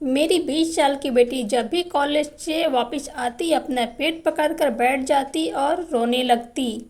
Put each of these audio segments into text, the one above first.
मेरी 20 साल की बेटी जब भी कॉलेज से वापस आती अपना पेट पकड़कर बैठ जाती और रोने लगती।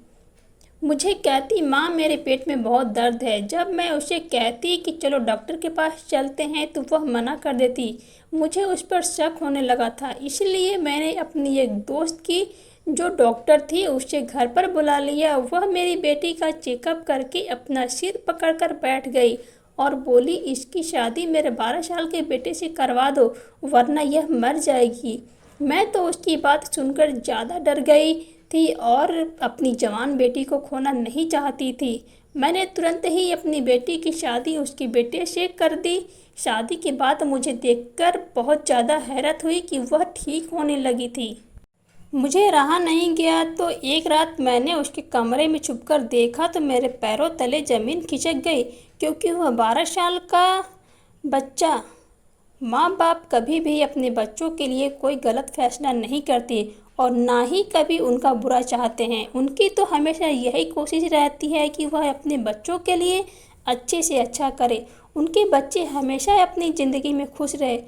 मुझे कहती, माँ मेरे पेट में बहुत दर्द है। जब मैं उसे कहती कि चलो डॉक्टर के पास चलते हैं तो वह मना कर देती। मुझे उस पर शक होने लगा था, इसलिए मैंने अपनी एक दोस्त की जो डॉक्टर थी उसे घर पर बुला लिया। वह मेरी बेटी का चेकअप करके अपना सिर पकड़कर बैठ गई और बोली, इसकी शादी मेरे 12 साल के बेटे से करवा दो वरना यह मर जाएगी। मैं तो उसकी बात सुनकर ज़्यादा डर गई थी और अपनी जवान बेटी को खोना नहीं चाहती थी। मैंने तुरंत ही अपनी बेटी की शादी उसके बेटे से कर दी। शादी के बाद मुझे देखकर बहुत ज़्यादा हैरत हुई कि वह ठीक होने लगी थी। मुझे रहा नहीं गया तो एक रात मैंने उसके कमरे में छुपकर देखा तो मेरे पैरों तले ज़मीन खिसक गई, क्योंकि वह 12 साल का बच्चा। माँ बाप कभी भी अपने बच्चों के लिए कोई गलत फैसला नहीं करते और ना ही कभी उनका बुरा चाहते हैं। उनकी तो हमेशा यही कोशिश रहती है कि वह अपने बच्चों के लिए अच्छे से अच्छा करे, उनके बच्चे हमेशा अपनी ज़िंदगी में खुश रहे।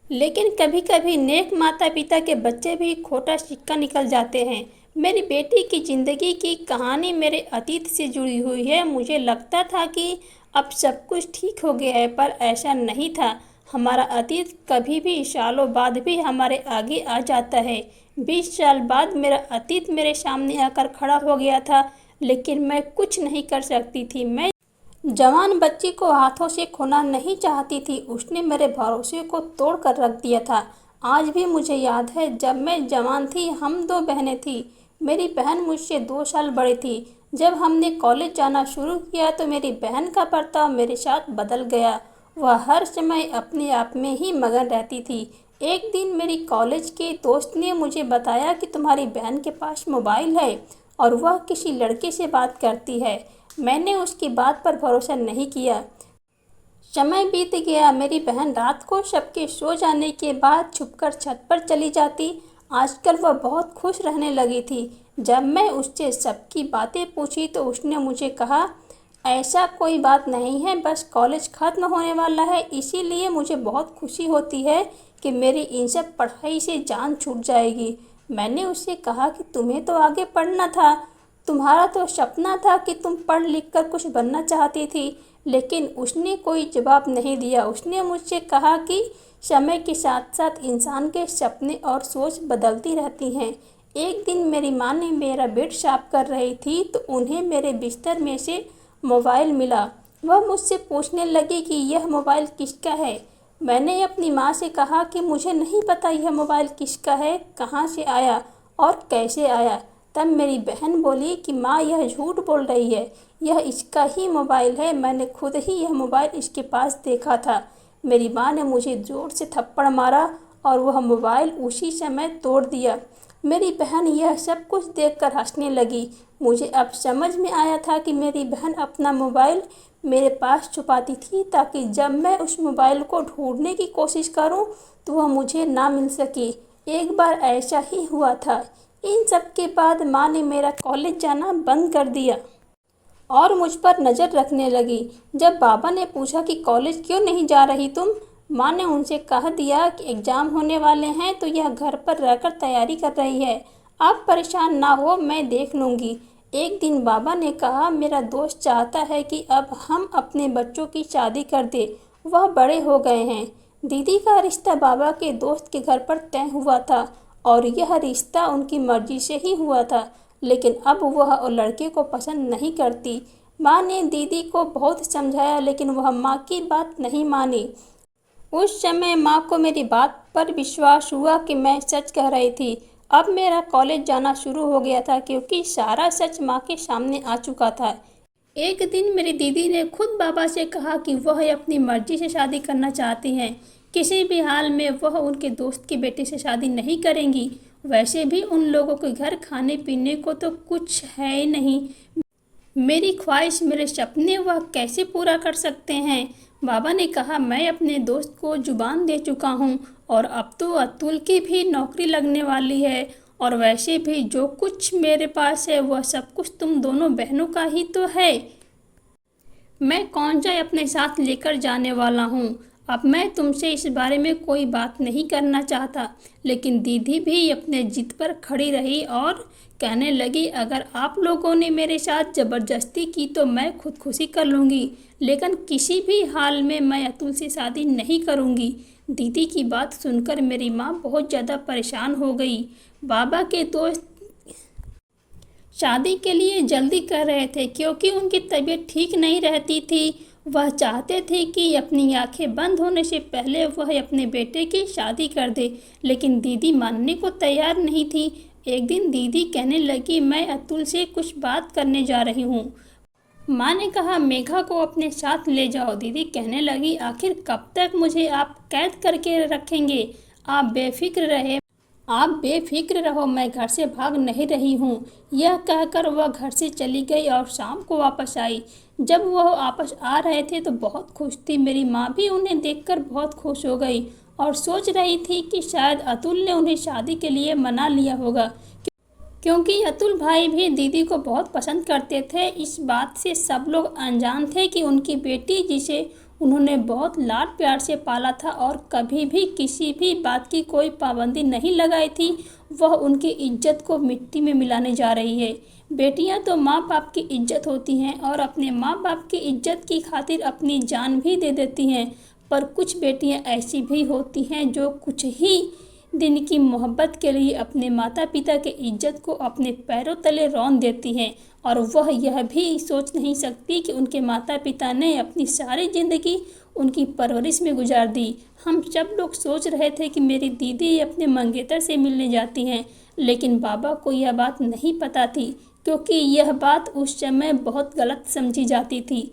लेकिन कभी कभी नेक माता पिता के बच्चे भी खोटा सिक्का निकल जाते हैं। मेरी बेटी की ज़िंदगी की कहानी मेरे अतीत से जुड़ी हुई है। मुझे लगता था कि अब सब कुछ ठीक हो गया है, पर ऐसा नहीं था। हमारा अतीत कभी भी सालों बाद भी हमारे आगे आ जाता है। 20 साल बाद मेरा अतीत मेरे सामने आकर खड़ा हो गया था, लेकिन मैं कुछ नहीं कर सकती थी। मैं जवान बच्ची को हाथों से खोना नहीं चाहती थी। उसने मेरे भरोसे को तोड़ कर रख दिया था। आज भी मुझे याद है, जब मैं जवान थी हम दो बहनें थी। मेरी बहन मुझसे 2 साल बड़ी थी। जब हमने कॉलेज जाना शुरू किया तो मेरी बहन का बर्ताव मेरे साथ बदल गया। वह हर समय अपने आप में ही मगन रहती थी। एक दिन मेरी कॉलेज के दोस्त ने मुझे बताया कि तुम्हारी बहन के पास मोबाइल है और वह किसी लड़के से बात करती है। मैंने उसकी बात पर भरोसा नहीं किया। समय बीत गया। मेरी बहन रात को सबके सो जाने के बाद छुपकर छत पर चली जाती। आजकल वह बहुत खुश रहने लगी थी। जब मैं उससे सबकी बातें पूछी तो उसने मुझे कहा, ऐसा कोई बात नहीं है, बस कॉलेज खत्म होने वाला है, इसीलिए मुझे बहुत खुशी होती है कि मेरी इन सब पढ़ाई से जान छूट जाएगी। मैंने उससे कहा कि तुम्हें तो आगे पढ़ना था, तुम्हारा तो सपना था कि तुम पढ़ लिख कर कुछ बनना चाहती थी। लेकिन उसने कोई जवाब नहीं दिया। उसने मुझसे कहा कि समय के साथ साथ इंसान के सपने और सोच बदलती रहती हैं। एक दिन मेरी माँ ने मेरा बेड साफ कर रही थी तो उन्हें मेरे बिस्तर में से मोबाइल मिला। वह मुझसे पूछने लगी कि यह मोबाइल किसका है। मैंने अपनी माँ से कहा कि मुझे नहीं पता यह मोबाइल किसका है, कहाँ से आया और कैसे आया। तब मेरी बहन बोली कि माँ यह झूठ बोल रही है, यह इसका ही मोबाइल है, मैंने खुद ही यह मोबाइल इसके पास देखा था। मेरी माँ ने मुझे ज़ोर से थप्पड़ मारा और वह मोबाइल उसी समय तोड़ दिया। मेरी बहन यह सब कुछ देखकर हंसने लगी। मुझे अब समझ में आया था कि मेरी बहन अपना मोबाइल मेरे पास छुपाती थी ताकि जब मैं उस मोबाइल को ढूंढने की कोशिश करूं तो वह मुझे ना मिल सके। एक बार ऐसा ही हुआ था। इन सब के बाद माँ ने मेरा कॉलेज जाना बंद कर दिया और मुझ पर नज़र रखने लगी। जब बाबा ने पूछा कि कॉलेज क्यों नहीं जा रही तुम, माँ ने उनसे कह दिया कि एग्ज़ाम होने वाले हैं तो यह घर पर रहकर तैयारी कर रही है, आप परेशान ना हो, मैं देख लूँगी। एक दिन बाबा ने कहा, मेरा दोस्त चाहता है कि अब हम अपने बच्चों की शादी कर दें, वह बड़े हो गए हैं। दीदी का रिश्ता बाबा के दोस्त के घर पर तय हुआ था और यह रिश्ता उनकी मर्जी से ही हुआ था, लेकिन अब वह लड़के को पसंद नहीं करती। माँ ने दीदी को बहुत समझाया लेकिन वह माँ की बात नहीं मानी। उस समय माँ को मेरी बात पर विश्वास हुआ कि मैं सच कह रही थी। अब मेरा कॉलेज जाना शुरू हो गया था क्योंकि सारा सच माँ के सामने आ चुका था। एक दिन मेरी दीदी ने खुद बाबा से कहा कि वह अपनी मर्जी से शादी करना चाहती हैं, किसी भी हाल में वह उनके दोस्त के बेटे से शादी नहीं करेंगी। वैसे भी उन लोगों के घर खाने पीने को तो कुछ है ही नहीं। मेरी ख्वाहिश, मेरे सपने वह कैसे पूरा कर सकते हैं। बाबा ने कहा, मैं अपने दोस्त को जुबान दे चुका हूँ और अब तो अतुल की भी नौकरी लगने वाली है, और वैसे भी जो कुछ मेरे पास है वह सब कुछ तुम दोनों बहनों का ही तो है। मैं कौन सा अपने साथ लेकर जाने वाला हूँ। अब मैं तुमसे इस बारे में कोई बात नहीं करना चाहता। लेकिन दीदी भी अपने जिद पर खड़ी रही और कहने लगी, अगर आप लोगों ने मेरे साथ ज़बरदस्ती की तो मैं खुदकुशी कर लूँगी, लेकिन किसी भी हाल में मैं अतुल से शादी नहीं करूँगी। दीदी की बात सुनकर मेरी माँ बहुत ज़्यादा परेशान हो गई। बाबा के दोस्त शादी के लिए जल्दी कर रहे थे क्योंकि उनकी तबीयत ठीक नहीं रहती थी। वह चाहते थे कि अपनी आंखें बंद होने से पहले वह अपने बेटे की शादी कर दे, लेकिन दीदी मानने को तैयार नहीं थी। एक दिन दीदी कहने लगी, मैं अतुल से कुछ बात करने जा रही हूँ। माँ ने कहा, मेघा को अपने साथ ले जाओ। दीदी कहने लगी, आखिर कब तक मुझे आप कैद करके रखेंगे? आप बेफिक्र रहो, मैं घर से भाग नहीं रही हूँ। यह कहकर वह घर से चली गई और शाम को वापस आई। जब वह वापस आ रहे थे तो बहुत खुश थी। मेरी माँ भी उन्हें देखकर बहुत खुश हो गई और सोच रही थी कि शायद अतुल ने उन्हें शादी के लिए मना लिया होगा, क्योंकि अतुल भाई भी दीदी को बहुत पसंद करते थे। इस बात से सब लोग अनजान थे कि उनकी बेटी, जिसे उन्होंने बहुत लाड प्यार से पाला था और कभी भी किसी भी बात की कोई पाबंदी नहीं लगाई थी, वह उनकी इज्जत को मिट्टी में मिलाने जा रही है। बेटियां तो माँ बाप की इज्जत होती हैं और अपने माँ बाप की इज्जत की खातिर अपनी जान भी दे देती हैं, पर कुछ बेटियां ऐसी भी होती हैं जो कुछ ही दिन की मोहब्बत के लिए अपने माता पिता की इज्जत को अपने पैरों तले रौंद देती हैं, और वह यह भी सोच नहीं सकती कि उनके माता पिता ने अपनी सारी ज़िंदगी उनकी परवरिश में गुजार दी। हम सब लोग सोच रहे थे कि मेरी दीदी अपने मंगेतर से मिलने जाती हैं, लेकिन बाबा को यह बात नहीं पता थी, क्योंकि यह बात उस समय बहुत गलत समझी जाती थी।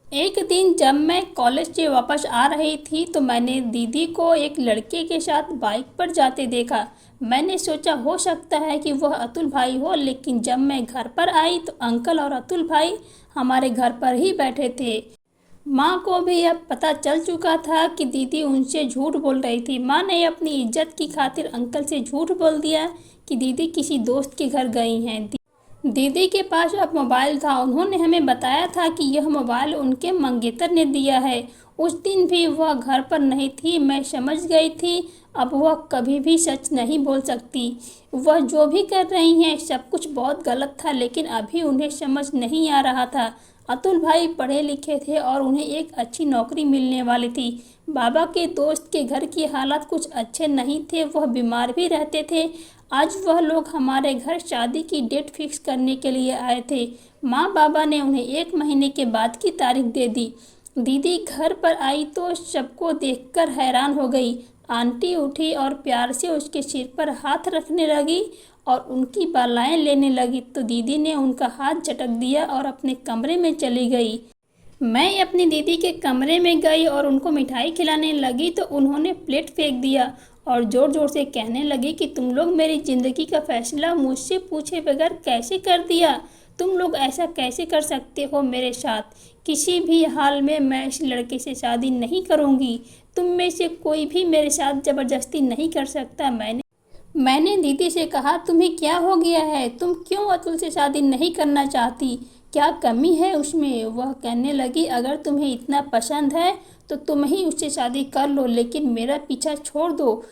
एक दिन जब मैं कॉलेज से वापस आ रही थी तो मैंने दीदी को एक लड़के के साथ बाइक पर जाते देखा। मैंने सोचा हो सकता है कि वह अतुल भाई हो, लेकिन जब मैं घर पर आई तो अंकल और अतुल भाई हमारे घर पर ही बैठे थे। माँ को भी अब पता चल चुका था कि दीदी उनसे झूठ बोल रही थी। माँ ने अपनी इज्जत की खातिर अंकल से झूठ बोल दिया कि दीदी किसी दोस्त के घर गई हैं। दीदी के पास अब मोबाइल था। उन्होंने हमें बताया था कि यह मोबाइल उनके मंगेतर ने दिया है। उस दिन भी वह घर पर नहीं थी। मैं समझ गई थी अब वह कभी भी सच नहीं बोल सकती। वह जो भी कर रही हैं सब कुछ बहुत गलत था, लेकिन अभी उन्हें समझ नहीं आ रहा था। अतुल भाई पढ़े लिखे थे और उन्हें एक अच्छी नौकरी मिलने वाली थी। बाबा के दोस्त के घर की हालत कुछ अच्छे नहीं थे, वह बीमार भी रहते थे। आज वह लोग हमारे घर शादी की डेट फिक्स करने के लिए आए थे। माँ बाबा ने उन्हें 1 महीने के बाद की तारीख दे दी। दीदी घर पर आई तो सबको देखकर हैरान हो गई। आंटी उठी और प्यार से उसके सिर पर हाथ रखने लगी और उनकी बालाएं लेने लगी, तो दीदी ने उनका हाथ झटक दिया और अपने कमरे में चली गई। मैं अपनी दीदी के कमरे में गई और उनको मिठाई खिलाने लगी तो उन्होंने प्लेट फेंक दिया और ज़ोर ज़ोर से कहने लगी कि तुम लोग मेरी ज़िंदगी का फैसला मुझसे पूछे बगैर कैसे कर दिया? तुम लोग ऐसा कैसे कर सकते हो मेरे साथ? किसी भी हाल में मैं इस लड़के से शादी नहीं करूँगी। तुम में से कोई भी मेरे साथ ज़बरदस्ती नहीं कर सकता। मैंने दीदी से कहा, तुम्हें क्या हो गया है? तुम क्यों अतुल से शादी नहीं करना चाहती? क्या कमी है उसमें? वह कहने लगी, अगर तुम्हें इतना पसंद है तो तुम ही उससे शादी कर लो, लेकिन मेरा पीछा छोड़ दो।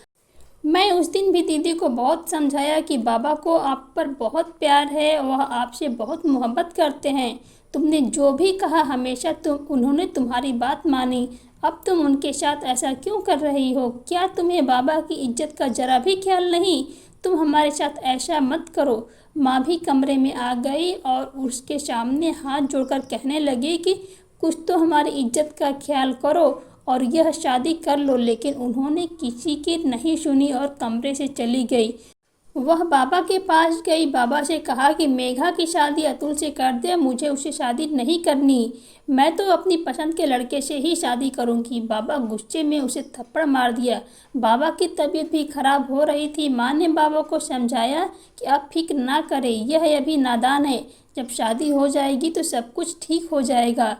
मैं उस दिन भी दीदी को बहुत समझाया कि बाबा को आप पर बहुत प्यार है, वह आपसे बहुत मोहब्बत करते हैं। तुमने जो भी कहा हमेशा उन्होंने तुम्हारी बात मानी। अब तुम उनके साथ ऐसा क्यों कर रही हो? क्या तुम्हें बाबा की इज्जत का जरा भी ख्याल नहीं? तुम हमारे साथ ऐसा मत करो। माँ भी कमरे में आ गई और उसके सामने हाथ जोड़कर कहने लगी कि कुछ तो हमारी इज्जत का ख्याल करो और यह शादी कर लो, लेकिन उन्होंने किसी की नहीं सुनी और कमरे से चली गई। वह बाबा के पास गई, बाबा से कहा कि मेघा की शादी अतुल से कर दे, मुझे उससे शादी नहीं करनी। मैं तो अपनी पसंद के लड़के से ही शादी करूंगी। बाबा गुस्से में उसे थप्पड़ मार दिया। बाबा की तबीयत भी खराब हो रही थी। माँ ने बाबा को समझाया कि आप फिक्र ना करें, यह अभी नादान है, जब शादी हो जाएगी तो सब कुछ ठीक हो जाएगा।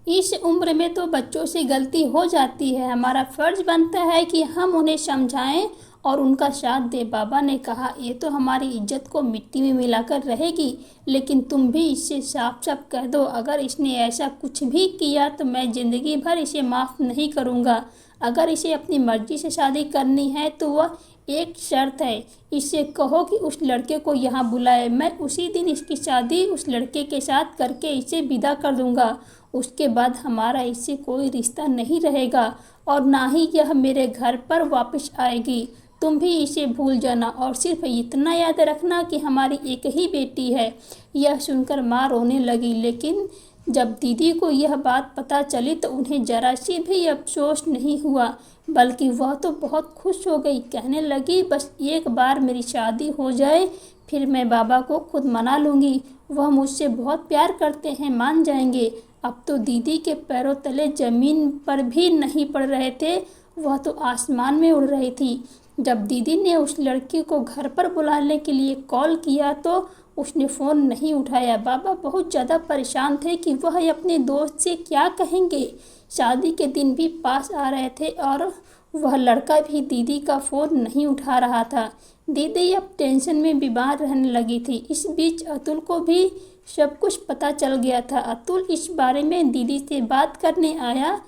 इस उम्र में तो बच्चों से गलती हो जाती है, हमारा फर्ज बनता है कि हम उन्हें समझाएं और उनका साथ दें। बाबा ने कहा, ये तो हमारी इज्जत को मिट्टी में मिलाकर रहेगी, लेकिन तुम भी इससे साफ साफ कह दो, अगर इसने ऐसा कुछ भी किया तो मैं ज़िंदगी भर इसे माफ़ नहीं करूँगा। अगर इसे अपनी मर्जी से शादी करनी है तो वह एक शर्त है, इससे कहो कि उस लड़के को यहाँ बुलाए। मैं उसी दिन इसकी शादी उस लड़के के साथ करके इसे विदा कर दूँगा। उसके बाद हमारा इससे कोई रिश्ता नहीं रहेगा और ना ही यह मेरे घर पर वापस आएगी। तुम भी इसे भूल जाना और सिर्फ इतना याद रखना कि हमारी एक ही बेटी है। यह सुनकर माँ रोने लगी, लेकिन जब दीदी को यह बात पता चली तो उन्हें जरा सी भी अफसोस नहीं हुआ, बल्कि वह तो बहुत खुश हो गई। कहने लगी, बस एक बार मेरी शादी हो जाए, फिर मैं बाबा को खुद मना लूँगी। वह मुझसे बहुत प्यार करते हैं, मान जाएंगे। अब तो दीदी के पैरों तले ज़मीन पर भी नहीं पड़ रहे थे, वह तो आसमान में उड़ रही थी। जब दीदी ने उस लड़की को घर पर बुलाने के लिए कॉल किया तो उसने फ़ोन नहीं उठाया। बाबा बहुत ज़्यादा परेशान थे कि वह अपने दोस्त से क्या कहेंगे। शादी के दिन भी पास आ रहे थे और वह लड़का भी दीदी का फ़ोन नहीं उठा रहा था। दीदी अब टेंशन में बीमार रहने लगी थी। इस बीच अतुल को भी सब कुछ पता चल गया था। अतुल इस बारे में दीदी से बात करने आया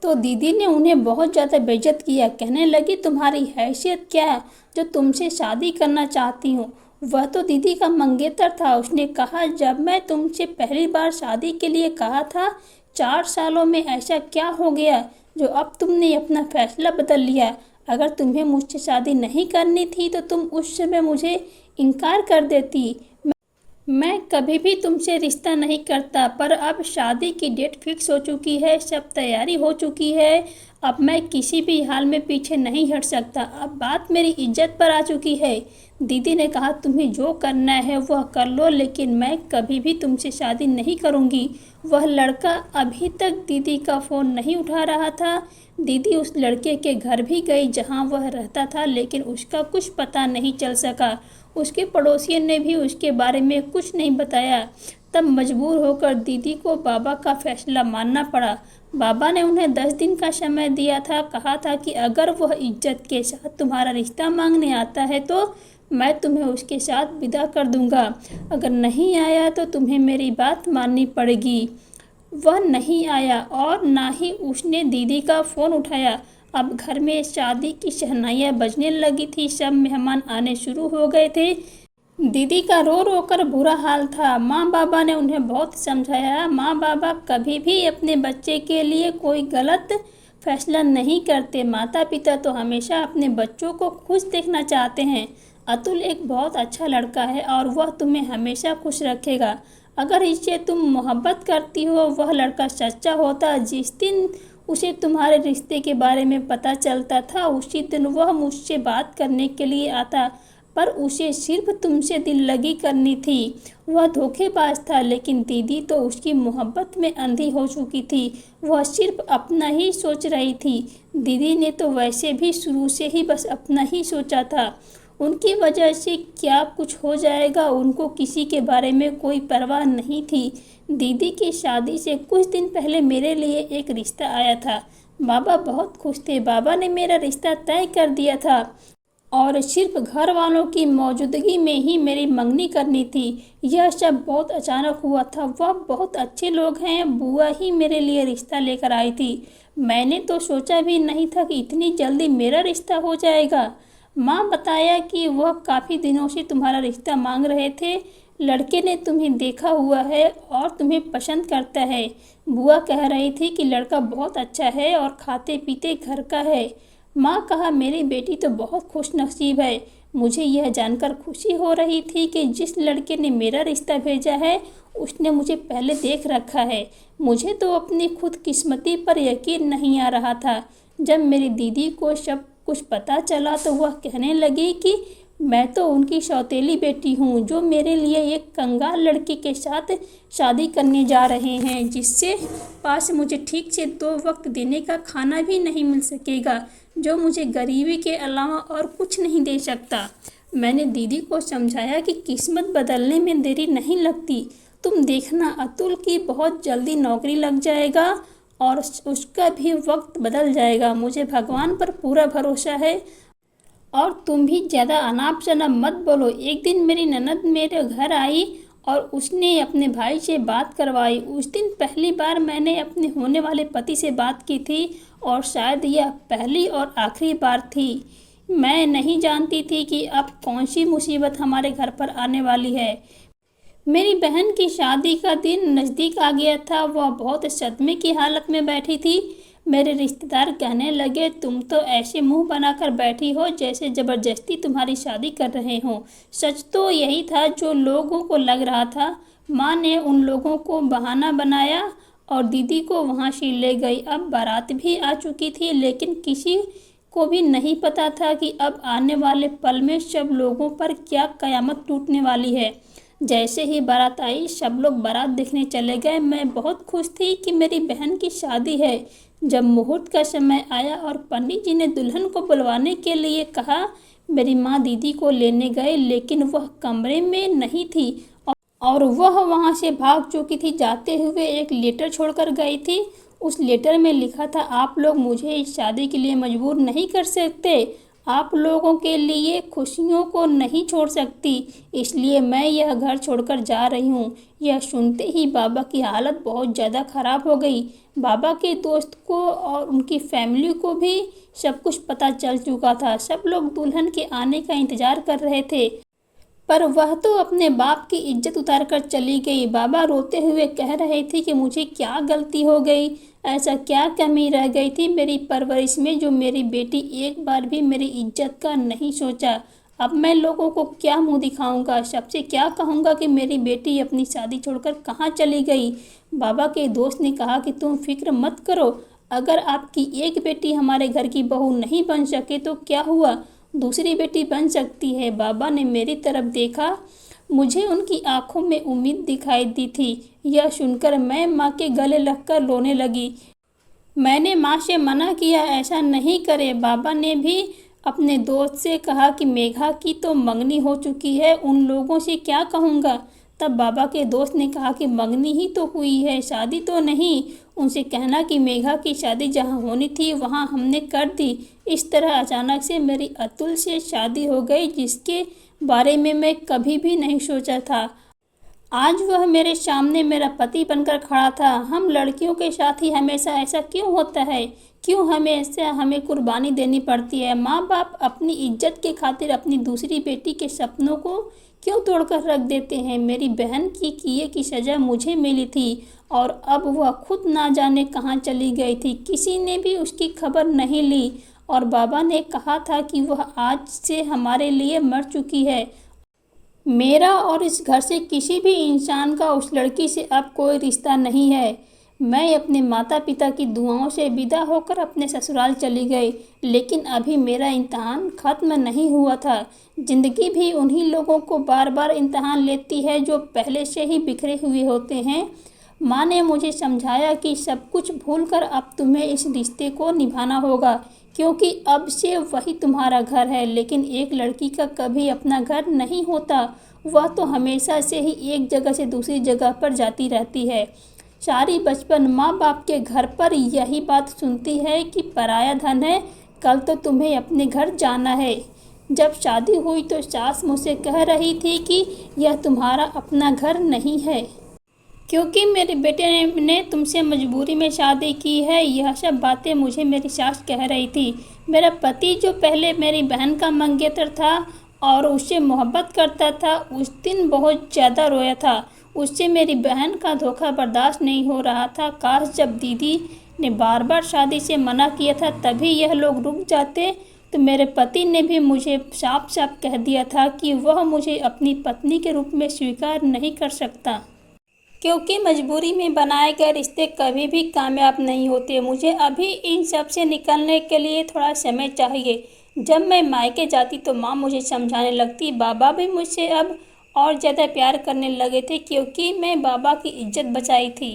तो दीदी ने उन्हें बहुत ज़्यादा बेइज्जत किया। कहने लगी, तुम्हारी हैसियत क्या जो तुमसे शादी करना चाहती हूँ। वह तो दीदी का मंगेतर था। उसने कहा, जब मैं तुमसे पहली बार शादी के लिए कहा था, 4 सालों में ऐसा क्या हो गया जो अब तुमने अपना फैसला बदल लिया। अगर तुम्हें मुझसे शादी नहीं करनी थी तो तुम उस समय मुझे इनकार कर देती। मैं कभी भी तुमसे रिश्ता नहीं करता, पर अब शादी की डेट फिक्स हो चुकी है, सब तैयारी हो चुकी है। अब मैं किसी भी हाल में पीछे नहीं हट सकता। अब बात मेरी इज्जत पर आ चुकी है। दीदी ने कहा, तुम्हें जो करना है वह कर लो, लेकिन मैं कभी भी तुमसे शादी नहीं करूँगी। वह लड़का अभी तक दीदी का फ़ोन नहीं उठा रहा था। दीदी उस लड़के के घर भी गई जहाँ वह रहता था, लेकिन उसका कुछ पता नहीं चल सका। उसके पड़ोसियों ने भी उसके बारे में कुछ नहीं बताया। तब मजबूर होकर दीदी को बाबा का फैसला मानना पड़ा। बाबा ने उन्हें 10 दिन का समय दिया था। कहा था कि अगर वह इज्जत के साथ तुम्हारा रिश्ता मांगने आता है तो मैं तुम्हें उसके साथ विदा कर दूंगा। अगर नहीं आया तो तुम्हें मेरी बात माननी पड़ेगी। वह नहीं आया और ना ही उसने दीदी का फ़ोन उठाया। अब घर में शादी की शहनाइयाँ बजने लगी थी। सब मेहमान आने शुरू हो गए थे। दीदी का रो रो कर बुरा हाल था। माँ बाबा ने उन्हें बहुत समझाया। माँ बाबा कभी भी अपने बच्चे के लिए कोई गलत फैसला नहीं करते। माता पिता तो हमेशा अपने बच्चों को खुश देखना चाहते हैं। अतुल एक बहुत अच्छा लड़का है और वह तुम्हें हमेशा खुश रखेगा। अगर इससे तुम मोहब्बत करती हो, वह लड़का सच्चा होता। जिस दिन उसे तुम्हारे रिश्ते के बारे में पता चलता था, उसी दिन वह मुझसे बात करने के लिए आता, पर उसे सिर्फ तुमसे दिल लगी करनी थी। वह धोखेबाज था, लेकिन दीदी तो उसकी मोहब्बत में अंधी हो चुकी थी। वह सिर्फ अपना ही सोच रही थी। दीदी ने तो वैसे भी शुरू से ही बस अपना ही सोचा था। उनकी वजह से क्या कुछ हो जाएगा, उनको किसी के बारे में कोई परवाह नहीं थी। दीदी की शादी से कुछ दिन पहले मेरे लिए एक रिश्ता आया था। बाबा बहुत खुश थे। बाबा ने मेरा रिश्ता तय कर दिया था और सिर्फ घर वालों की मौजूदगी में ही मेरी मंगनी करनी थी। यह सब बहुत अचानक हुआ था। वह बहुत अच्छे लोग हैं। बुआ ही मेरे लिए रिश्ता लेकर आई थी। मैंने तो सोचा भी नहीं था कि इतनी जल्दी मेरा रिश्ता हो जाएगा। माँ बताया कि वह काफ़ी दिनों से तुम्हारा रिश्ता मांग रहे थे। लड़के ने तुम्हें देखा हुआ है और तुम्हें पसंद करता है। बुआ कह रही थी कि लड़का बहुत अच्छा है और खाते पीते घर का है। माँ कहा, मेरी बेटी तो बहुत खुश नसीब है। मुझे यह जानकर खुशी हो रही थी कि जिस लड़के ने मेरा रिश्ता भेजा है उसने मुझे पहले देख रखा है। मुझे तो अपनी खुद किस्मती पर यकीन नहीं आ रहा था। जब मेरी दीदी को सब कुछ पता चला तो वह कहने लगी कि मैं तो उनकी सौतेली बेटी हूँ, जो मेरे लिए एक कंगाल लड़की के साथ शादी करने जा रहे हैं, जिससे पास मुझे ठीक से 2 वक्त देने का खाना भी नहीं मिल सकेगा, जो मुझे गरीबी के अलावा और कुछ नहीं दे सकता। मैंने दीदी को समझाया कि किस्मत बदलने में देरी नहीं लगती। तुम देखना, अतुल की बहुत जल्दी नौकरी लग जाएगा और उसका भी वक्त बदल जाएगा। मुझे भगवान पर पूरा भरोसा है। और तुम भी ज़्यादा अनाप शनाप मत बोलो। एक दिन मेरी ननद मेरे घर आई और उसने अपने भाई से बात करवाई। उस दिन पहली बार मैंने अपने होने वाले पति से बात की थी और शायद यह पहली और आखिरी बार थी। मैं नहीं जानती थी कि अब कौन सी मुसीबत हमारे घर पर आने वाली है। मेरी बहन की शादी का दिन नज़दीक आ गया था। वह बहुत सदमे की हालत में बैठी थी। मेरे रिश्तेदार कहने लगे, तुम तो ऐसे मुंह बनाकर बैठी हो जैसे ज़बरदस्ती तुम्हारी शादी कर रहे हो। सच तो यही था जो लोगों को लग रहा था। माँ ने उन लोगों को बहाना बनाया और दीदी को वहाँ से ले गई। अब बारात भी आ चुकी थी, लेकिन किसी को भी नहीं पता था कि अब आने वाले पल में सब लोगों पर क्या कयामत टूटने वाली है। जैसे ही बारात आई, सब लोग बारात देखने चले गए। मैं बहुत खुश थी कि मेरी बहन की शादी है। जब मुहूर्त का समय आया और पंडित जी ने दुल्हन को बुलवाने के लिए कहा, मेरी माँ दीदी को लेने गए, लेकिन वह कमरे में नहीं थी और वह वहाँ से भाग चुकी थी। जाते हुए एक लेटर छोड़कर गई थी। उस लेटर में लिखा था, आप लोग मुझे इस शादी के लिए मजबूर नहीं कर सकते। आप लोगों के लिए खुशियों को नहीं छोड़ सकती, इसलिए मैं यह घर छोड़कर जा रही हूँ। यह सुनते ही बाबा की हालत बहुत ज़्यादा ख़राब हो गई। बाबा के दोस्त को और उनकी फैमिली को भी सब कुछ पता चल चुका था। सब लोग दुल्हन के आने का इंतज़ार कर रहे थे, पर वह तो अपने बाप की इज्जत उतार कर चली गई। बाबा रोते हुए कह रहे थे कि मुझे क्या गलती हो गई, ऐसा क्या कमी रह गई थी मेरी परवरिश में जो मेरी बेटी एक बार भी मेरी इज्जत का नहीं सोचा। अब मैं लोगों को क्या मुंह दिखाऊंगा, सबसे क्या कहूँगा कि मेरी बेटी अपनी शादी छोड़कर कहाँ चली गई। बाबा के दोस्त ने कहा कि तुम फिक्र मत करो, अगर आपकी एक बेटी हमारे घर की बहू नहीं बन सके तो क्या हुआ, दूसरी बेटी बन सकती है। बाबा ने मेरी तरफ देखा। मुझे उनकी आंखों में उम्मीद दिखाई दी थी। यह सुनकर मैं माँ के गले लगकर रोने लगी। मैंने माँ से मना किया, ऐसा नहीं करे। बाबा ने भी अपने दोस्त से कहा कि मेघा की तो मंगनी हो चुकी है, उन लोगों से क्या कहूँगा। तब बाबा के दोस्त ने कहा कि मंगनी ही तो हुई है, शादी तो नहीं। उनसे कहना कि मेघा की शादी जहाँ होनी थी वहाँ हमने कर दी। इस तरह अचानक से मेरी अतुल से शादी हो गई, जिसके बारे में मैं कभी भी नहीं सोचा था। आज वह मेरे सामने मेरा पति बनकर खड़ा था। हम लड़कियों के साथ ही हमेशा ऐसा क्यों होता है? क्यों हमेशा हमें कुर्बानी देनी पड़ती है? माँ बाप अपनी इज्जत के खातिर अपनी दूसरी बेटी के सपनों को क्यों तोड़कर रख देते हैं? मेरी बहन की किए की सज़ा मुझे मिली थी और अब वह खुद ना जाने कहाँ चली गई थी। किसी ने भी उसकी खबर नहीं ली और बाबा ने कहा था कि वह आज से हमारे लिए मर चुकी है। मेरा और इस घर से किसी भी इंसान का उस लड़की से अब कोई रिश्ता नहीं है। मैं अपने माता पिता की दुआओं से विदा होकर अपने ससुराल चली गई, लेकिन अभी मेरा इम्तहान ख़त्म नहीं हुआ था। ज़िंदगी भी उन्हीं लोगों को बार बार इम्तहान लेती है जो पहले से ही बिखरे हुए होते हैं। माँ ने मुझे समझाया कि सब कुछ भूलकर अब तुम्हें इस रिश्ते को निभाना होगा, क्योंकि अब से वही तुम्हारा घर है। लेकिन एक लड़की का कभी अपना घर नहीं होता, वह तो हमेशा से ही एक जगह से दूसरी जगह पर जाती रहती है। सारी बचपन माँ बाप के घर पर यही बात सुनती है कि पराया धन है, कल तो तुम्हें अपने घर जाना है। जब शादी हुई तो सास मुझसे कह रही थी कि यह तुम्हारा अपना घर नहीं है, क्योंकि मेरे बेटे ने तुमसे मजबूरी में शादी की है। यह सब बातें मुझे मेरी सास कह रही थी। मेरा पति जो पहले मेरी बहन का मंगेतर था और उससे मोहब्बत करता था, उस दिन बहुत ज़्यादा रोया था। उससे मेरी बहन का धोखा बर्दाश्त नहीं हो रहा था। काश जब दीदी ने बार बार शादी से मना किया था तभी यह लोग रुक जाते। तो मेरे पति ने भी मुझे साफ साफ कह दिया था कि वह मुझे अपनी पत्नी के रूप में स्वीकार नहीं कर सकता, क्योंकि मजबूरी में बनाए गए रिश्ते कभी भी कामयाब नहीं होते। मुझे अभी इन सब से निकलने के लिए थोड़ा समय चाहिए। जब मैं मायके जाती तो माँ मुझे समझाने लगती। बाबा भी मुझसे अब और ज़्यादा प्यार करने लगे थे, क्योंकि मैं बाबा की इज्जत बचाई थी।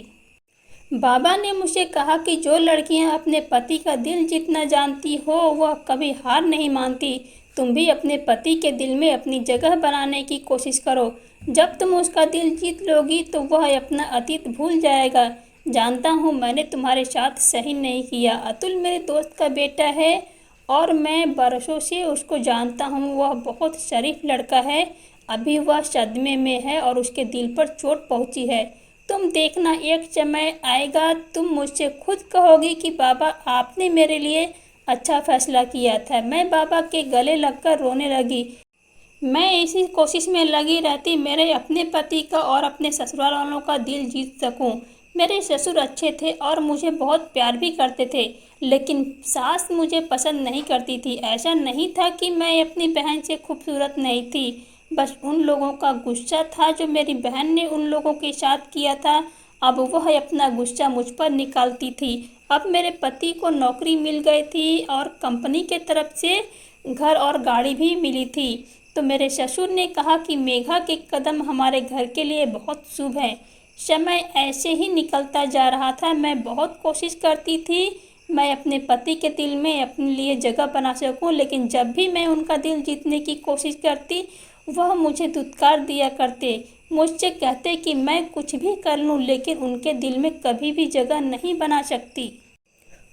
बाबा ने मुझे कहा कि जो लड़कियां अपने पति का दिल जीतना जानती हो वह कभी हार नहीं मानती। तुम भी अपने पति के दिल में अपनी जगह बनाने की कोशिश करो। जब तुम उसका दिल जीत लोगी तो वह अपना अतीत भूल जाएगा। जानता हूँ मैंने तुम्हारे साथ सही नहीं किया। अतुल मेरे दोस्त का बेटा है और मैं बरसों से उसको जानता हूँ। वह बहुत शरीफ लड़का है। अभी वह सदमे में है और उसके दिल पर चोट पहुँची है। तुम देखना एक समय आएगा तुम मुझसे खुद कहोगी कि बाबा आपने मेरे लिए अच्छा फैसला किया था। मैं बाबा के गले लगकर रोने लगी। मैं इसी कोशिश में लगी रहती मेरे अपने पति का और अपने ससुराल वालों का दिल जीत सकूं। मेरे ससुर अच्छे थे और मुझे बहुत प्यार भी करते थे, लेकिन सास मुझे पसंद नहीं करती थी। ऐसा नहीं था कि मैं अपनी बहन से खूबसूरत नहीं थी, बस उन लोगों का गुस्सा था जो मेरी बहन ने उन लोगों के साथ किया था। अब वह अपना गुस्सा मुझ पर निकालती थी। अब मेरे पति को नौकरी मिल गई थी और कंपनी के तरफ से घर और गाड़ी भी मिली थी। तो मेरे ससुर ने कहा कि मेघा के कदम हमारे घर के लिए बहुत शुभ है। समय ऐसे ही निकलता जा रहा था। मैं बहुत कोशिश करती थी मैं अपने पति के दिल में अपने लिए जगह बना सकूं, लेकिन जब भी मैं उनका दिल जीतने की कोशिश करती वह मुझे धुतकार दिया करते। मुझसे कहते कि मैं कुछ भी कर लूं लेकिन उनके दिल में कभी भी जगह नहीं बना सकती।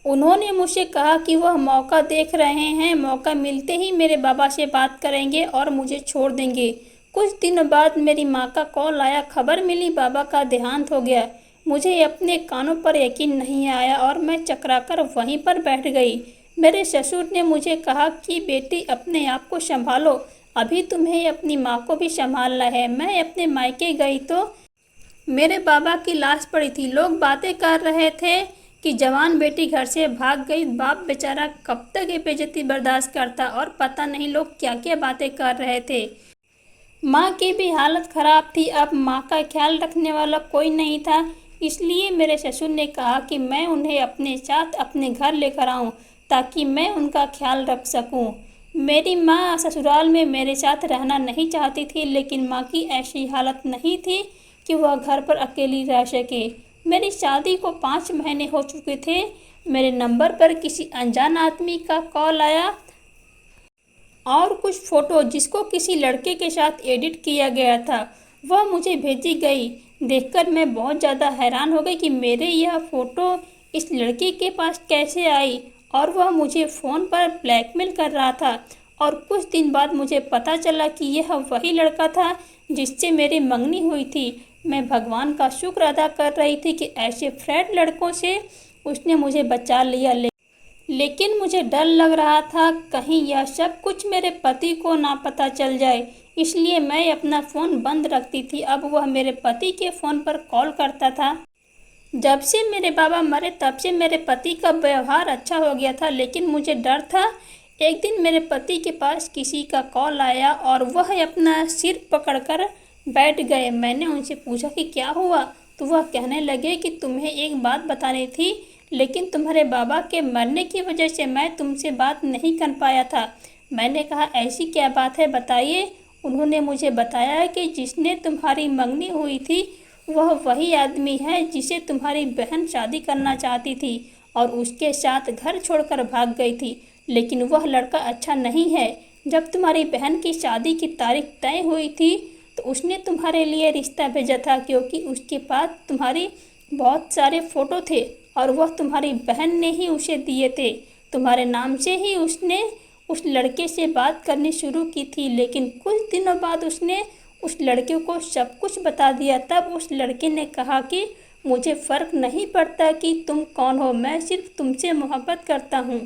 उन्होंने मुझसे कहा कि वह मौका देख रहे हैं, मौका मिलते ही मेरे बाबा से बात करेंगे और मुझे छोड़ देंगे। कुछ दिनों बाद मेरी माँ का कॉल आया। खबर मिली बाबा का देहांत हो गया। मुझे अपने कानों पर यकीन नहीं आया और मैं चकराकर वहीं पर बैठ गई। मेरे ससुर ने मुझे कहा कि बेटी अपने आप को संभालो, अभी तुम्हें अपनी माँ को भी संभालना है। मैं अपने मायके गई तो मेरे बाबा की लाश पड़ी थी। लोग बातें कर रहे थे कि जवान बेटी घर से भाग गई। बाप बेचारा कब तक ये बेइज्जती बर्दाश्त करता, और पता नहीं लोग क्या क्या बातें कर रहे थे। माँ की भी हालत खराब थी। अब माँ का ख्याल रखने वाला कोई नहीं था, इसलिए मेरे ससुर ने कहा कि मैं उन्हें अपने साथ अपने घर लेकर आऊं ताकि मैं उनका ख्याल रख सकूं। मेरी माँ ससुराल में मेरे साथ रहना नहीं चाहती थी, लेकिन माँ की ऐसी हालत नहीं थी कि वह घर पर अकेली रह सके। मेरी शादी को 5 महीने हो चुके थे। मेरे नंबर पर किसी अनजान आदमी का कॉल आया और कुछ फ़ोटो जिसको किसी लड़के के साथ एडिट किया गया था वह मुझे भेजी गई। देखकर मैं बहुत ज़्यादा हैरान हो गई कि मेरे यह फ़ोटो इस लड़के के पास कैसे आई, और वह मुझे फ़ोन पर ब्लैकमेल कर रहा था। और कुछ दिन बाद मुझे पता चला कि यह वही लड़का था जिससे मेरी मंगनी हुई थी। मैं भगवान का शुक्र अदा कर रही थी कि ऐसे फ्रेड लड़कों से उसने मुझे बचा लिया। लेकिन मुझे डर लग रहा था कहीं यह सब कुछ मेरे पति को ना पता चल जाए, इसलिए मैं अपना फ़ोन बंद रखती थी। अब वह मेरे पति के फ़ोन पर कॉल करता था। जब से मेरे बाबा मरे तब से मेरे पति का व्यवहार अच्छा हो गया था, लेकिन मुझे डर था। एक दिन मेरे पति के पास किसी का कॉल आया और वह अपना सिर पकड़कर बैठ गए। मैंने उनसे पूछा कि क्या हुआ, तो वह कहने लगे कि तुम्हें एक बात बतानी थी, लेकिन तुम्हारे बाबा के मरने की वजह से मैं तुमसे बात नहीं कर पाया था। मैंने कहा ऐसी क्या बात है, बताइए। उन्होंने मुझे बताया कि जिसने तुम्हारी मंगनी हुई थी वह वही आदमी है जिसे तुम्हारी बहन शादी करना चाहती थी और उसके साथ घर छोड़कर भाग गई थी, लेकिन वह लड़का अच्छा नहीं है। जब तुम्हारी बहन की शादी की तारीख तय हुई थी तो उसने तुम्हारे लिए रिश्ता भेजा था, क्योंकि उसके पास तुम्हारी बहुत सारे फ़ोटो थे और वह तुम्हारी बहन ने ही उसे दिए थे। तुम्हारे नाम से ही उसने उस लड़के से बात करनी शुरू की थी, लेकिन कुछ दिनों बाद उसने उस लड़के को सब कुछ बता दिया। तब उस लड़के ने कहा कि मुझे फ़र्क नहीं पड़ता कि तुम कौन हो, मैं सिर्फ तुमसे मोहब्बत करता हूँ।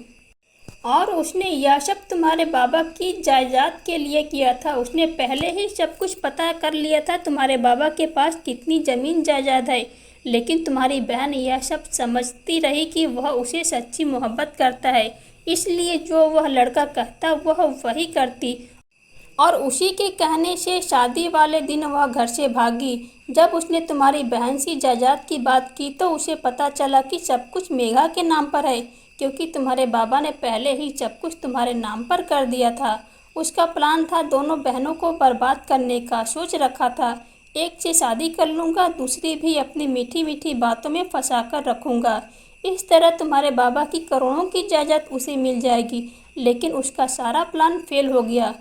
और उसने यह सब तुम्हारे बाबा की जायदाद के लिए किया था। उसने पहले ही सब कुछ पता कर लिया था तुम्हारे बाबा के पास कितनी ज़मीन जायदाद है, लेकिन तुम्हारी बहन यह सब समझती रही कि वह उसे सच्ची मोहब्बत करता है, इसलिए जो वह लड़का कहता वह वही करती। और उसी के कहने से शादी वाले दिन वह घर से भागी। जब उसने तुम्हारी बहन से जायदाद की बात की तो उसे पता चला कि सब कुछ मेघा के नाम पर है, क्योंकि तुम्हारे बाबा ने पहले ही सब कुछ तुम्हारे नाम पर कर दिया था। उसका प्लान था दोनों बहनों को बर्बाद करने का, सोच रखा था एक से शादी कर लूँगा, दूसरी भी अपनी मीठी मीठी बातों में फंसा कर रखूँगा। इस तरह तुम्हारे बाबा की करोड़ों की जायदाद उसे मिल जाएगी। लेकिन उसका सारा प्लान फेल हो गया।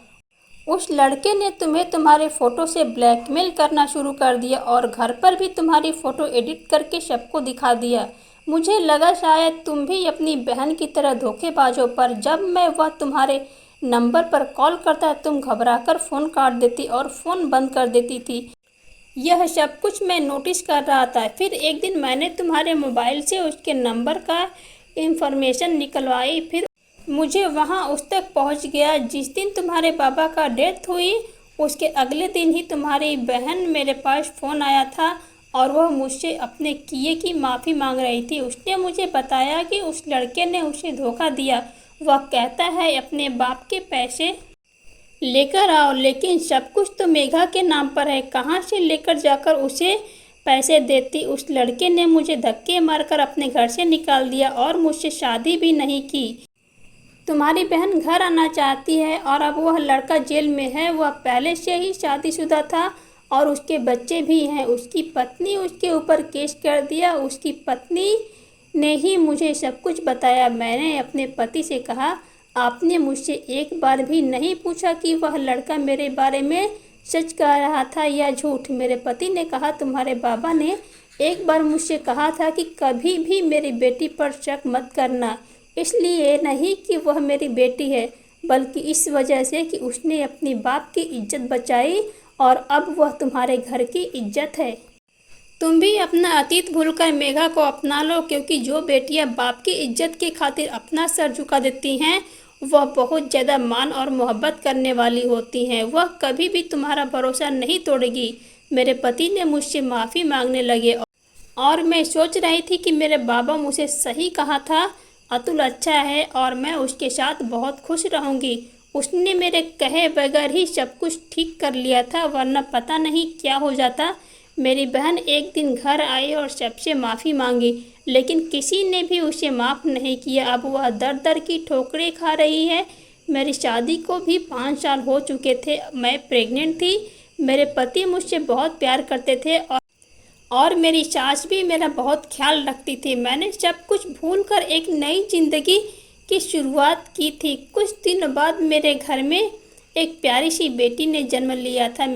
उस लड़के ने तुम्हें तुम्हारे फ़ोटो से ब्लैकमेल करना शुरू कर दिया और घर पर भी तुम्हारी फ़ोटो एडिट करके सबको दिखा दिया। मुझे लगा शायद तुम भी अपनी बहन की तरह धोखेबाज हो, पर जब मैं वह तुम्हारे नंबर पर कॉल करता तुम घबराकर फ़ोन काट देती और फ़ोन बंद कर देती थी। यह सब कुछ मैं नोटिस कर रहा था। फिर एक दिन मैंने तुम्हारे मोबाइल से उसके नंबर का इंफॉर्मेशन निकलवाई। फिर मुझे वहां उस तक पहुंच गया। जिस दिन तुम्हारे पापा का डेथ हुई उसके अगले दिन ही तुम्हारी बहन मेरे पास फ़ोन आया था और वह मुझसे अपने किए की माफ़ी मांग रही थी। उसने मुझे बताया कि उस लड़के ने उसे धोखा दिया। वह कहता है अपने बाप के पैसे लेकर आओ, लेकिन सब कुछ तो मेघा के नाम पर है। कहाँ से लेकर जाकर उसे पैसे देती? उस लड़के ने मुझे धक्के मारकर अपने घर से निकाल दिया और मुझसे शादी भी नहीं की। तुम्हारी बहन घर आना चाहती है और अब वह लड़का जेल में है। वह पहले से ही शादीशुदा था और उसके बच्चे भी हैं। उसकी पत्नी उसके ऊपर केस कर दिया। उसकी पत्नी ने ही मुझे सब कुछ बताया। मैंने अपने पति से कहा, आपने मुझसे एक बार भी नहीं पूछा कि वह लड़का मेरे बारे में सच कह रहा था या झूठ? मेरे पति ने कहा, तुम्हारे बाबा ने एक बार मुझसे कहा था कि कभी भी मेरी बेटी पर शक मत करना। इसलिए नहीं कि वह मेरी बेटी है, बल्कि इस वजह से कि उसने अपनी बाप की इज्जत बचाई और अब वह तुम्हारे घर की इज्जत है। तुम भी अपना अतीत भूलकर मेघा को अपना लो, क्योंकि जो बेटियां बाप की इज्जत के खातिर अपना सर झुका देती हैं वह बहुत ज़्यादा मान और मोहब्बत करने वाली होती हैं। वह कभी भी तुम्हारा भरोसा नहीं तोड़ेगी। मेरे पति ने मुझसे माफ़ी मांगने लगे और मैं सोच रही थी कि मेरे बाबा मुझे सही कहा था, अतुल अच्छा है और मैं उसके साथ बहुत खुश रहूँगी। उसने मेरे कहे बगैर ही सब कुछ ठीक कर लिया था, वरना पता नहीं क्या हो जाता। मेरी बहन एक दिन घर आई और सबसे माफ़ी मांगी, लेकिन किसी ने भी उसे माफ़ नहीं किया। अब वह दर दर की ठोकरें खा रही है। मेरी शादी को भी 5 साल हो चुके थे। मैं प्रेग्नेंट थी। मेरे पति मुझसे बहुत प्यार करते थे और मेरी सास भी मेरा बहुत ख्याल रखती थी। मैंने सब कुछ भूलकर एक नई जिंदगी की शुरुआत की थी। कुछ दिन बाद मेरे घर में एक प्यारी सी बेटी ने जन्म लिया था।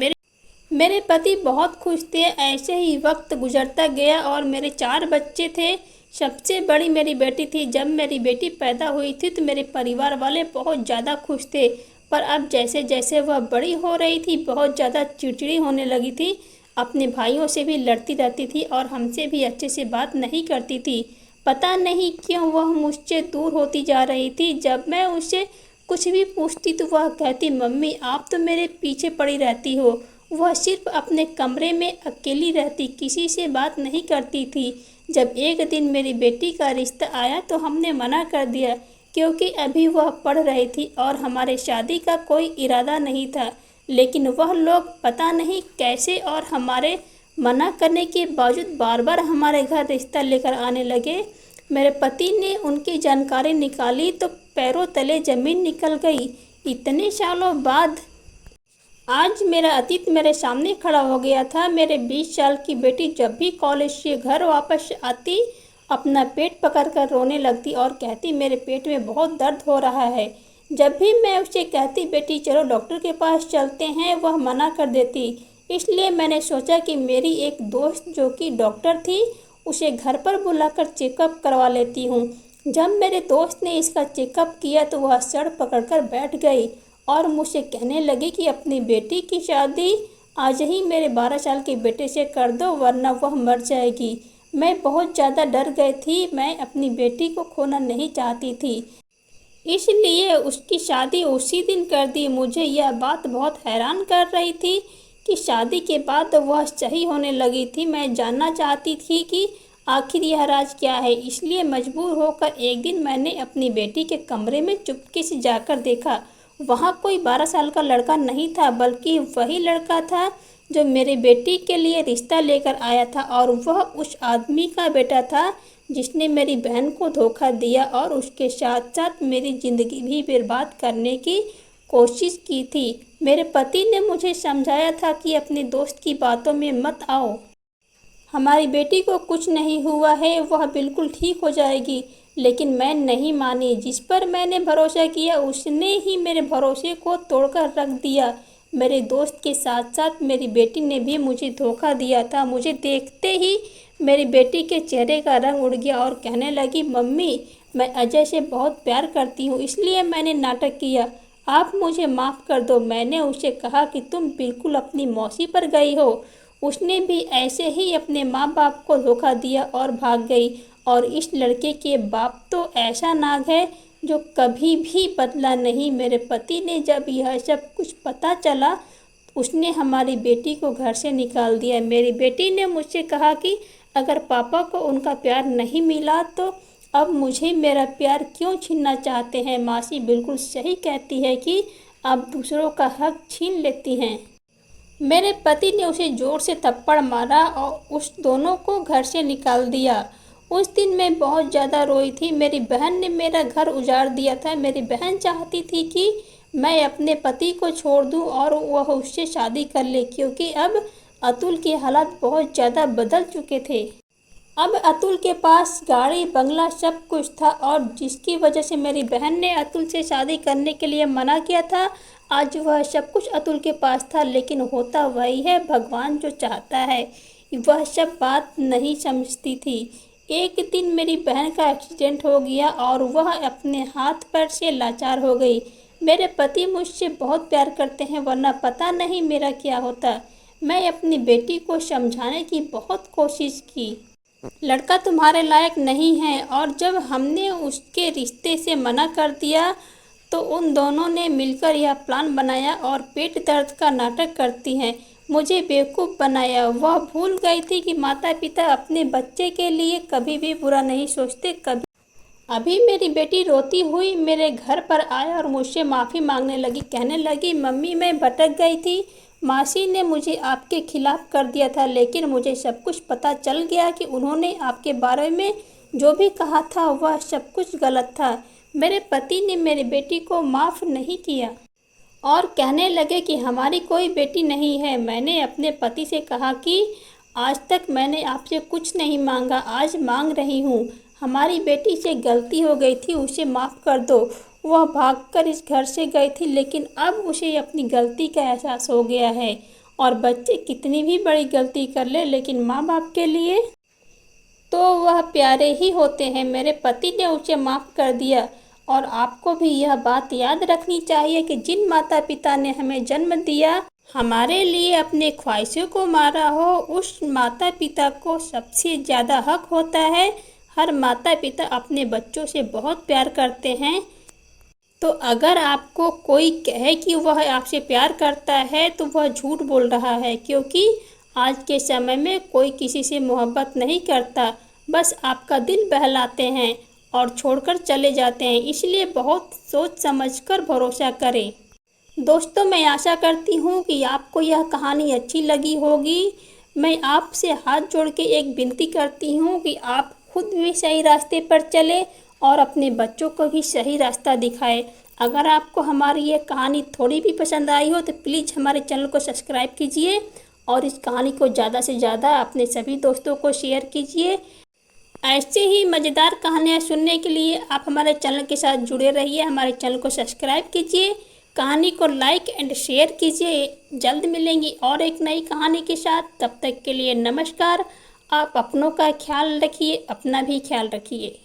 मेरे पति बहुत खुश थे। ऐसे ही वक्त गुजरता गया और मेरे 4 बच्चे थे। सबसे बड़ी मेरी बेटी थी। जब मेरी बेटी पैदा हुई थी तो मेरे परिवार वाले बहुत ज़्यादा खुश थे, पर अब जैसे जैसे वह बड़ी हो रही थी बहुत ज़्यादा चिड़चिड़ी होने लगी थी। अपने भाइयों से भी लड़ती रहती थी और हमसे भी अच्छे से बात नहीं करती थी। पता नहीं क्यों वह मुझसे दूर होती जा रही थी। जब मैं उससे कुछ भी पूछती तो वह कहती, मम्मी आप तो मेरे पीछे पड़ी रहती हो। वह सिर्फ अपने कमरे में अकेली रहती, किसी से बात नहीं करती थी। जब एक दिन मेरी बेटी का रिश्ता आया तो हमने मना कर दिया, क्योंकि अभी वह पढ़ रही थी और हमारे शादी का कोई इरादा नहीं था। लेकिन वह लोग पता नहीं कैसे और हमारे मना करने के बावजूद बार बार हमारे घर रिश्ता लेकर आने लगे। मेरे पति ने उनकी जानकारी निकाली तो पैरों तले जमीन निकल गई। इतने सालों बाद आज मेरा अतीत मेरे सामने खड़ा हो गया था। मेरे 20 साल की बेटी जब भी कॉलेज से घर वापस आती अपना पेट पकड़कर रोने लगती और कहती, मेरे पेट में बहुत दर्द हो रहा है। जब भी मैं उसे कहती, बेटी चलो डॉक्टर के पास चलते हैं, वह मना कर देती। इसलिए मैंने सोचा कि मेरी एक दोस्त जो कि डॉक्टर थी उसे घर पर बुलाकर चेकअप करवा लेती हूँ। जब मेरे दोस्त ने इसका चेकअप किया तो वह सर पकड़कर बैठ गई और मुझसे कहने लगी कि अपनी बेटी की शादी आज ही मेरे 12 साल के बेटे से कर दो, वरना वह मर जाएगी। मैं बहुत ज़्यादा डर गई थी। मैं अपनी बेटी को खोना नहीं चाहती थी, इसलिए उसकी शादी उसी दिन कर दी। मुझे यह बात बहुत हैरान कर रही थी कि शादी के बाद वह सही होने लगी थी। मैं जानना चाहती थी कि आखिर यह राज क्या है। इसलिए मजबूर होकर एक दिन मैंने अपनी बेटी के कमरे में चुपके से जाकर देखा। वहाँ कोई 12 साल का लड़का नहीं था, बल्कि वही लड़का था जो मेरी बेटी के लिए रिश्ता लेकर आया था, और वह उस आदमी का बेटा था जिसने मेरी बहन को धोखा दिया और उसके साथ साथ मेरी ज़िंदगी भी बर्बाद करने की कोशिश की थी। मेरे पति ने मुझे समझाया था कि अपने दोस्त की बातों में मत आओ। हमारी बेटी को कुछ नहीं हुआ है, वह बिल्कुल ठीक हो जाएगी। लेकिन मैं नहीं मानी। जिस पर मैंने भरोसा किया उसने ही मेरे भरोसे को तोड़कर रख दिया। मेरे दोस्त के साथ साथ मेरी बेटी ने भी मुझे धोखा दिया था। मुझे देखते ही मेरी बेटी के चेहरे का रंग उड़ गया और कहने लगी, मम्मी मैं अजय से बहुत प्यार करती हूँ, इसलिए मैंने नाटक किया। आप मुझे माफ़ कर दो। मैंने उसे कहा कि तुम बिल्कुल अपनी मौसी पर गई हो। उसने भी ऐसे ही अपने माँ बाप को धोखा दिया और भाग गई। और इस लड़के के बाप तो ऐसा नाग है जो कभी भी बदला नहीं। मेरे पति ने जब यह सब कुछ पता चला उसने हमारी बेटी को घर से निकाल दिया। मेरी बेटी ने मुझसे कहा कि अगर पापा को उनका प्यार नहीं मिला तो अब मुझे मेरा प्यार क्यों छीनना चाहते हैं। मासी बिल्कुल सही कहती है कि आप दूसरों का हक छीन लेती हैं। मेरे पति ने उसे जोर से थप्पड़ मारा और उस दोनों को घर से निकाल दिया। उस दिन मैं बहुत ज़्यादा रोई थी। मेरी बहन ने मेरा घर उजाड़ दिया था। मेरी बहन चाहती थी कि मैं अपने पति को छोड़ दूं और वह उससे शादी कर ले, क्योंकि अब अतुल के हालात बहुत ज़्यादा बदल चुके थे। अब अतुल के पास गाड़ी बंगला सब कुछ था और जिसकी वजह से मेरी बहन ने अतुल से शादी करने के लिए मना किया था। आज वह सब कुछ अतुल के पास था, लेकिन होता वही है, भगवान जो चाहता है। वह सब बात नहीं समझती थी। एक दिन मेरी बहन का एक्सीडेंट हो गया और वह अपने हाथ पैर से लाचार हो गई। मेरे पति मुझसे बहुत प्यार करते हैं, वरना पता नहीं मेरा क्या होता। मैं अपनी बेटी को समझाने की बहुत कोशिश की। लड़का तुम्हारे लायक नहीं है, और जब हमने उसके रिश्ते से मना कर दिया तो उन दोनों ने मिलकर यह प्लान बनाया और पेट दर्द का नाटक करती हैं। मुझे बेवकूफ़ बनाया। वह भूल गई थी कि माता पिता अपने बच्चे के लिए कभी भी बुरा नहीं सोचते। कभी अभी मेरी बेटी रोती हुई मेरे घर पर आया और मुझसे माफ़ी मांगने लगी। कहने लगी, मम्मी मैं भटक गई थी। मासी ने मुझे आपके खिलाफ़ कर दिया था, लेकिन मुझे सब कुछ पता चल गया कि उन्होंने आपके बारे में जो भी कहा था वह सब कुछ गलत था। मेरे पति ने मेरी बेटी को माफ़ नहीं किया और कहने लगे कि हमारी कोई बेटी नहीं है। मैंने अपने पति से कहा कि आज तक मैंने आपसे कुछ नहीं मांगा, आज मांग रही हूँ। हमारी बेटी से गलती हो गई थी, उसे माफ़ कर दो। वह भागकर इस घर से गई थी, लेकिन अब उसे अपनी गलती का एहसास हो गया है। और बच्चे कितनी भी बड़ी गलती कर ले, लेकिन माँ बाप के लिए तो वह प्यारे ही होते हैं। मेरे पति ने उसे माफ़ कर दिया। और आपको भी यह बात याद रखनी चाहिए कि जिन माता पिता ने हमें जन्म दिया, हमारे लिए अपने ख्वाहिशों को मारा हो, उस माता पिता को सबसे ज़्यादा हक होता है। हर माता पिता अपने बच्चों से बहुत प्यार करते हैं। तो अगर आपको कोई कहे कि वह आपसे प्यार करता है तो वह झूठ बोल रहा है, क्योंकि आज के समय में कोई किसी से मोहब्बत नहीं करता, बस आपका दिल बहलाते हैं और छोड़कर चले जाते हैं। इसलिए बहुत सोच समझकर भरोसा करें। दोस्तों, मैं आशा करती हूँ कि आपको यह कहानी अच्छी लगी होगी। मैं आपसे हाथ जोड़ के एक विनती करती हूँ कि आप खुद भी सही रास्ते पर चलें और अपने बच्चों को भी सही रास्ता दिखाएं। अगर आपको हमारी ये कहानी थोड़ी भी पसंद आई हो तो प्लीज़ हमारे चैनल को सब्सक्राइब कीजिए और इस कहानी को ज़्यादा से ज़्यादा अपने सभी दोस्तों को शेयर कीजिए। ऐसे ही मज़ेदार कहानियाँ सुनने के लिए आप हमारे चैनल के साथ जुड़े रहिए। हमारे चैनल को सब्सक्राइब कीजिए, कहानी को लाइक एंड शेयर कीजिए। जल्द मिलेंगी और एक नई कहानी के साथ। तब तक के लिए नमस्कार। आप अपनों का ख्याल रखिए, अपना भी ख्याल रखिए।